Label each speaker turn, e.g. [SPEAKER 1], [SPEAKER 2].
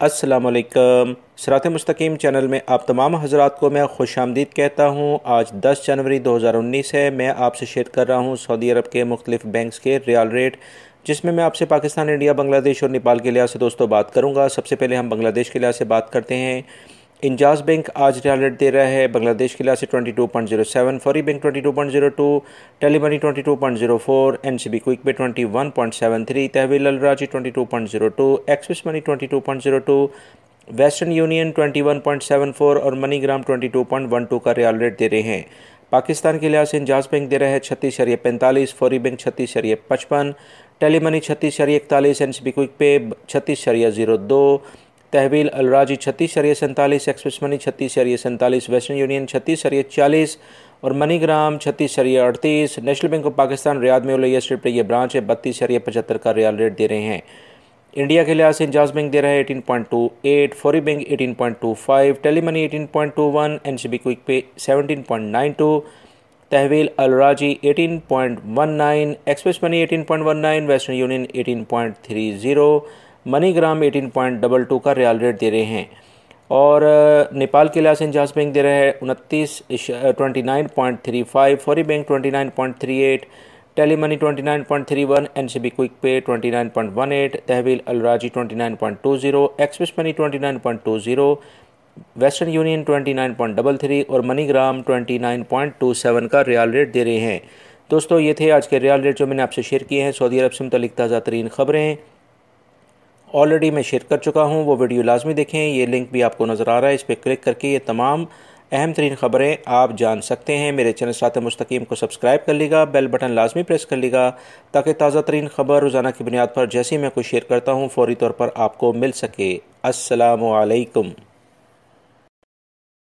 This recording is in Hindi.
[SPEAKER 1] अस्सलामुअलैकुम। सिरात मुस्तकीम चैनल में आप तमाम हज़रात को मैं खुशामदीद कहता हूँ। आज 10 जनवरी 2019 है। मैं आपसे शेयर कर रहा हूँ सऊदी अरब के मुख्तलिफ बैंक्स के रियाल रेट, जिसमें मैं आपसे पाकिस्तान, इंडिया, बांग्लादेश और नेपाल के लिहाज से दोस्तों बात करूँगा। सबसे पहले हम बांग्लादेश के लिहाज से बात करते हैं। इंजाज बैंक आज रियाल रेट दे रहा है बांग्लादेश के लिहाज से 22.07, फौरी बैंक 22.02, टेलीमनी 22.04, एनसीबी क्विक पे 21.73, तहवील अल राजी 22.02, एक्सिस मनी 22.02, वेस्टर्न यूनियन 21.74 और मनीग्राम 22.12 का रियाल रेट दे रहे हैं। पाकिस्तान के लिहाज से इंजाज बैंक दे रहा है 36.45, फौरी bank 36.55, Telemoney 36.41, NCB quick pay 36.02, Tahweel Al Rajhi 36.47, express money 36.47, Western Union 36.40 और MoneyGram 36.38। National Bank of Pakistan Riyadh में उलैया स्ट्रीट पर यह ब्रांच है 32.75 का रियाल रेट दे रहे हैं। इंडिया के लिहाज से इंजाज बैंक दे रहा है 18.28, फौरी bank 18.25, Telemoney 18.21, NCB quick pay 17.92, Tahweel Al Rajhi 18.19, express money 18.19, Western Union 18.30, MoneyGram 18.22 का रियाल रेट दे रहे हैं। और नेपाल के लिहाज से इंजाज बैंक दे रहा है 29.35, फौरी bank 29.38, Telemoney 29.31, NCB quick pay 29.18, Tahweel Al Rajhi 29.20, express money 29.20, Western Union 29.33 और मनीग्राम 29.27 का रियाल रेट दे रहे हैं। दोस्तों, ये थे आज के रियाल रेट जो मैंने आपसे शेयर किए हैं। सऊदी अरब से मुतल्लिक ताज़ा तरीन ख़बरें ऑलरेडी मैं शेयर कर चुका हूँ, वो वीडियो लाजमी देखें। ये लिंक भी आपको नज़र आ रहा है, इस पर क्लिक करके ये तमाम अहम तरीन ख़बरें आप जान सकते हैं। मेरे चैनल सिरात मुस्तकीम को सब्सक्राइब कर लीजिएगा, बेल बटन लाजमी प्रेस कर लीजिएगा, ताकि ताज़ा तरीन ख़बर रोज़ाना की बुनियाद पर जैसे ही मैं कोई शेयर करता हूँ फ़ौरी तौर पर आपको मिल सके। अस्सलामु अलैकुम।